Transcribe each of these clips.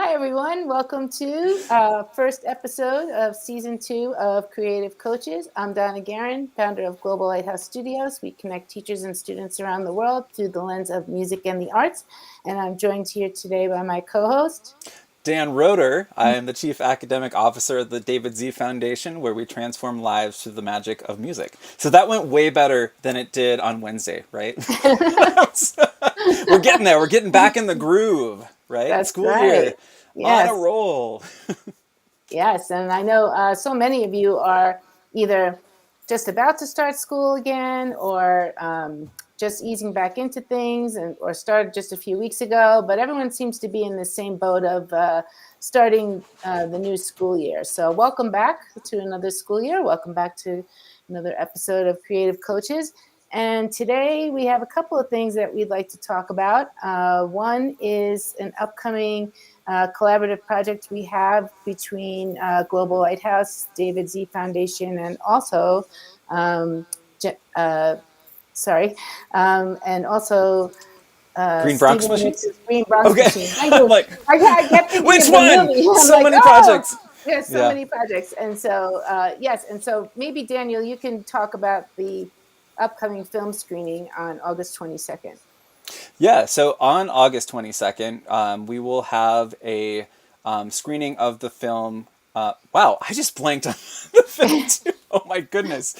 Hi, everyone. Welcome to first episode of season 2 of Creative Coaches. I'm Donna Guerin, founder of Global Lighthouse Studios. We connect teachers and students around the world through the lens of music and the arts. And I'm joined here today by my co-host, Dan Roeder. I am the Chief Academic Officer of the David Z Foundation, where we transform lives through the magic of music. So that went way better than it did on Wednesday, right? We're getting there. We're getting back in the groove, right? That's School right. year on a Yes, roll. yes. And I know so many of you are either just about to start school again or just easing back into things or started just a few weeks ago. But everyone seems to be in the same boat of starting the new school year. So welcome back to another school year. Welcome back to another episode of Creative Coaches. And today we have a couple of things that we'd like to talk about. One is an upcoming collaborative project we have between Global Lighthouse, David Z Foundation, and also, and also Green Bronx Stephen Machine? Ritz's Green Bronx Okay. Machine. Thank I'm you. like, I kept thinking which of the one? movie. I'm So like, many oh, projects. there's so Yeah. many projects. And so, yes. And so maybe, Daniel, you can talk about the upcoming film screening on August 22nd. Yeah, so on August 22nd, we will have a screening of the film. Wow, I just blanked on the film too. Oh my goodness.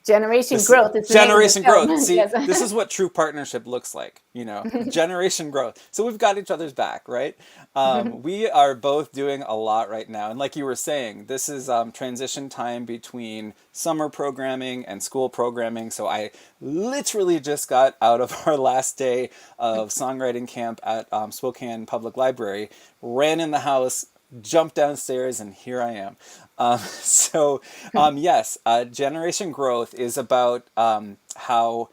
Generation This Growth is the name of the generation growth. film. See, Yes. this is what true partnership looks like, generation growth. So we've got each other's back, right? We are both doing a lot right now. And like you were saying, this is transition time between summer programming and school programming. So I literally just got out of our last day of songwriting camp at Spokane Public Library, ran in the house, jumped downstairs, and here I am. Yes, generation growth is about how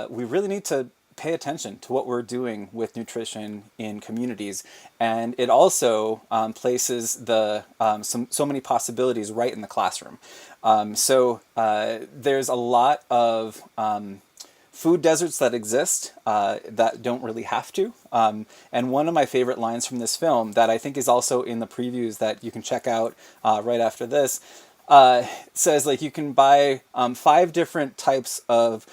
we really need to pay attention to what we're doing with nutrition in communities, and it also places so many possibilities right in the classroom. There's a lot of food deserts that exist that don't really have to. And one of my favorite lines from this film that I think is also in the previews that you can check out right after this says like you can buy 5 different types of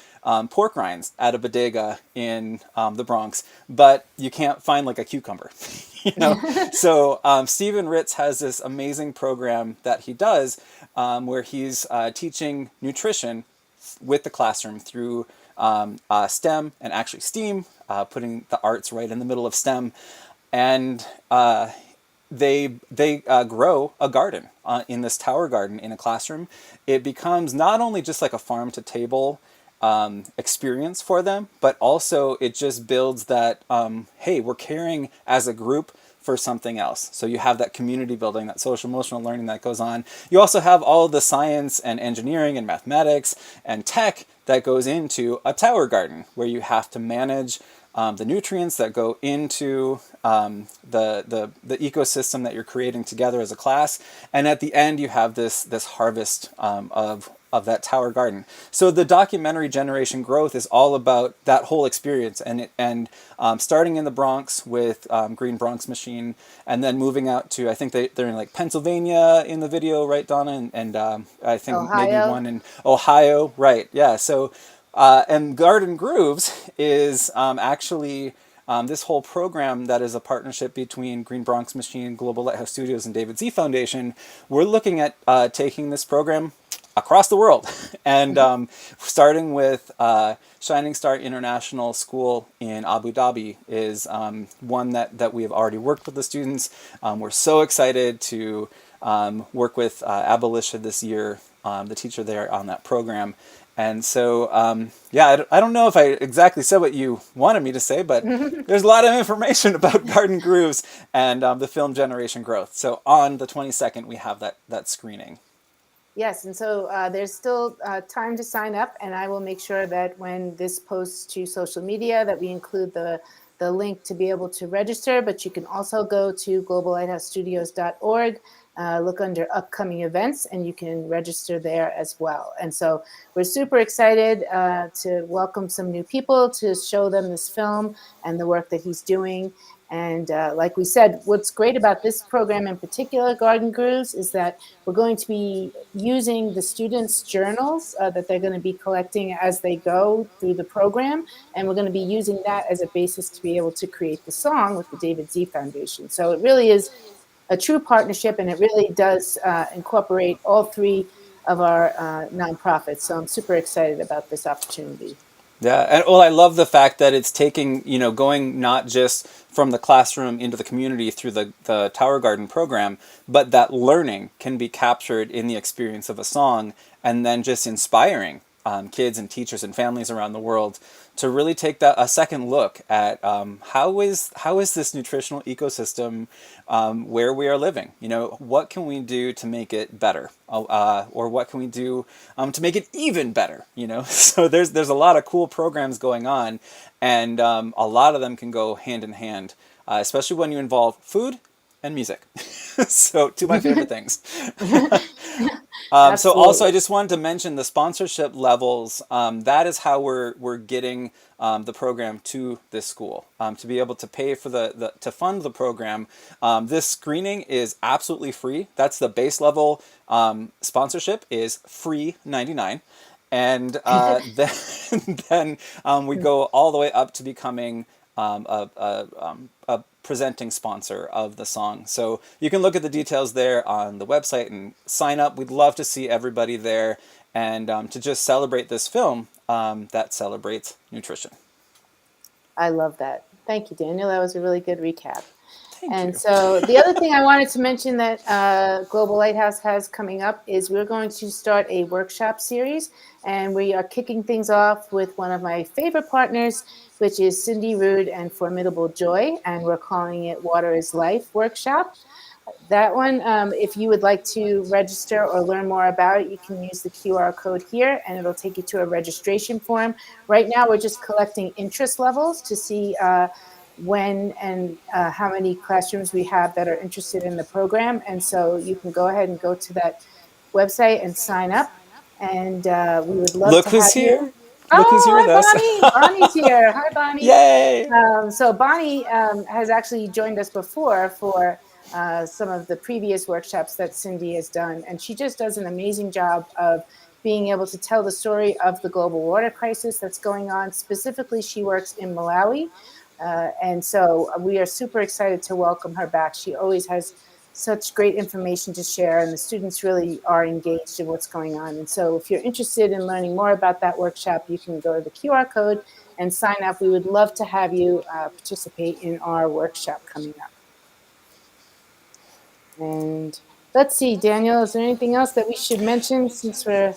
pork rinds at a bodega in the Bronx, but you can't find like a cucumber. So Stephen Ritz has this amazing program that he does where he's teaching nutrition with the classroom through STEM and actually STEAM, putting the arts right in the middle of STEM, and they grow a garden in this tower garden in a classroom. It becomes not only just like a farm to table experience for them, but also it just builds that hey, we're caring as a group for something else. So you have that community building, that social emotional learning that goes on. You also have all of the science and engineering and mathematics and tech that goes into a tower garden where you have to manage the nutrients that go into the ecosystem that you're creating together as a class, and at the end you have this harvest of that tower garden. So the documentary Generation Growth is all about that whole experience, and starting in the Bronx with Green Bronx Machine, and then moving out to, I think they're in like Pennsylvania in the video, right, Donna, and I think maybe Ohio. one in Ohio, right? Yeah. So and Garden Grooves is actually this whole program that is a partnership between Green Bronx Machine, Global Lighthouse Studios, and David Z Foundation. We're looking at taking this program across the world, and starting with Shining Star International School in Abu Dhabi is one that we have already worked with the students. We're so excited to work with Abolition this year, the teacher there on that program. And so, I don't know if I exactly said what you wanted me to say, but there's a lot of information about Garden Grooves and the film Generation Growth. So on the 22nd, we have that screening. Yes, and so there's still time to sign up, and I will make sure that when this posts to social media that we include the link to be able to register, but you can also go to globallighthousestudios.org look under upcoming events, and you can register there as well. And so we're super excited to welcome some new people, to show them this film and the work that he's doing. And like we said, what's great about this program in particular, Garden Grooves, is that we're going to be using the students' journals that they're going to be collecting as they go through the program. And we're going to be using that as a basis to be able to create the song with the David Z Foundation. So it really is a true partnership, and it really does incorporate all three of our nonprofits. So I'm super excited about this opportunity. Yeah, and well, I love the fact that it's taking, going not just from the classroom into the community through the Tower Garden program, but that learning can be captured in the experience of a song, and then just inspiring kids and teachers and families around the world to really take that a second look at how is this nutritional ecosystem where we are living. What can we do to make it better, or what can we do to make it even better. So there's a lot of cool programs going on, and a lot of them can go hand in hand, especially when you involve food and music. So two of my favorite things. So also, I just wanted to mention the sponsorship levels. That is how we're getting the program to this school, to be able to pay for to fund the program. This screening is absolutely free. That's the base level. Sponsorship is free 99, and then we go all the way up to becoming a presenting sponsor of the song. So you can look at the details there on the website and sign up. We'd love to see everybody there, and to just celebrate this film that celebrates nutrition. I love that. Thank you, Daniel. That was a really good recap. Thank And you. so the other thing I wanted to mention that Global Lighthouse has coming up is we're going to start a workshop series, and we are kicking things off with one of my favorite partners, which is Cindy Rude and Formidable Joy, and we're calling it Water is Life Workshop. That one, if you would like to register or learn more about it, you can use the QR code here, and it'll take you to a registration form. Right now, we're just collecting interest levels to see when and how many classrooms we have that are interested in the program. And so you can go ahead and go to that website and sign up. And we would love Look to have who's you. here. Look who's Oh, here with hi, us. Bonnie. Bonnie's here. Hi, Bonnie. Yay. So Bonnie has actually joined us before for some of the previous workshops that Cindy has done. And she just does an amazing job of being able to tell the story of the global water crisis that's going on. Specifically, she works in Malawi. And so we are super excited to welcome her back. She always has such great information to share, and the students really are engaged in what's going on. And so if you're interested in learning more about that workshop, you can go to the QR code and sign up. We would love to have you participate in our workshop coming up. And let's see, Daniel, is there anything else that we should mention since we're...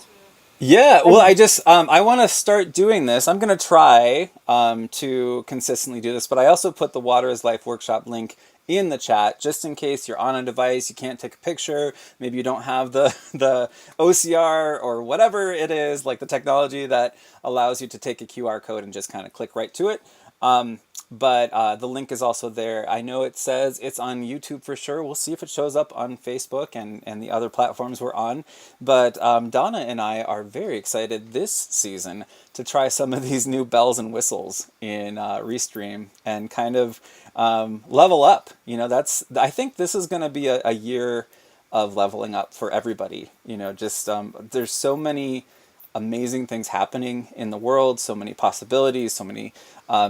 Yeah, well, I want to start doing this. I'm going to try to consistently do this, but I also put the Water is Life workshop link in the chat just in case you're on a device, you can't take a picture, maybe you don't have the OCR or whatever it is, like the technology that allows you to take a QR code and just kind of click right to it. But the link is also there. I know it says it's on YouTube for sure. We'll see if it shows up on Facebook and the other platforms we're on. But Donna and I are very excited this season to try some of these new bells and whistles in Restream and kind of level up. I think this is going to be a year of leveling up for everybody. Just there's so many amazing things happening in the world, so many possibilities, so many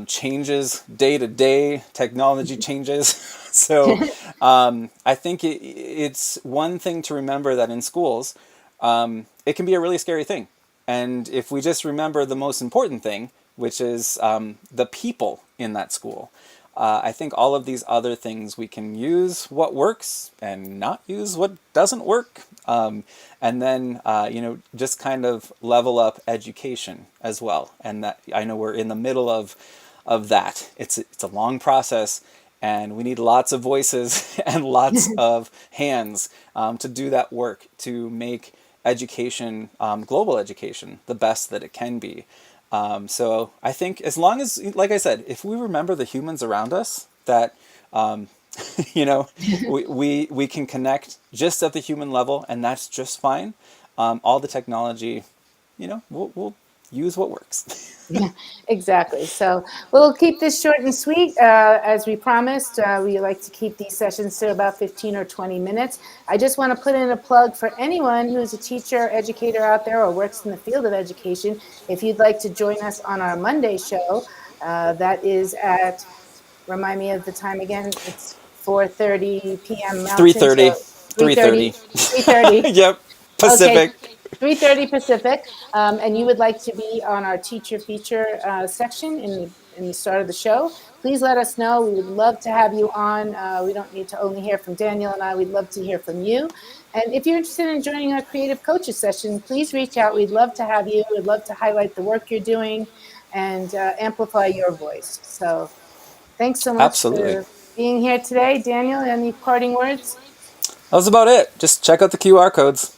changes day to day, technology changes. So I think it's one thing to remember that in schools, it can be a really scary thing. And if we just remember the most important thing, which is the people in that school, I think all of these other things we can use what works and not use what doesn't work. And then, just kind of level up education as well. And that I know we're in the middle of that. It's a long process, and we need lots of voices and lots of hands to do that work to make education, global education, the best that it can be. So I think as long as, like I said, if we remember the humans around us that You know, we can connect just at the human level, and that's just fine. All the technology, we'll use what works. Yeah, exactly. So we'll keep this short and sweet. As we promised, we like to keep these sessions to about 15 or 20 minutes. I just want to put in a plug for anyone who's a teacher, educator out there, or works in the field of education. If you'd like to join us on our Monday show, that is at, remind me of the time again, it's 4:30 p.m. Three Mountain, thirty, so 3:30, 3:30. 3:30. Yep, Okay, Pacific. 3:30 Pacific, and you would like to be on our teacher feature section in the start of the show, please let us know. We would love to have you on. We don't need to only hear from Daniel and I. We'd love to hear from you. And if you're interested in joining our creative coaches session, please reach out. We'd love to have you. We'd love to highlight the work you're doing and amplify your voice. So thanks so much Absolutely. for being here today. Daniel, any parting words? That was about it. Just check out the QR codes.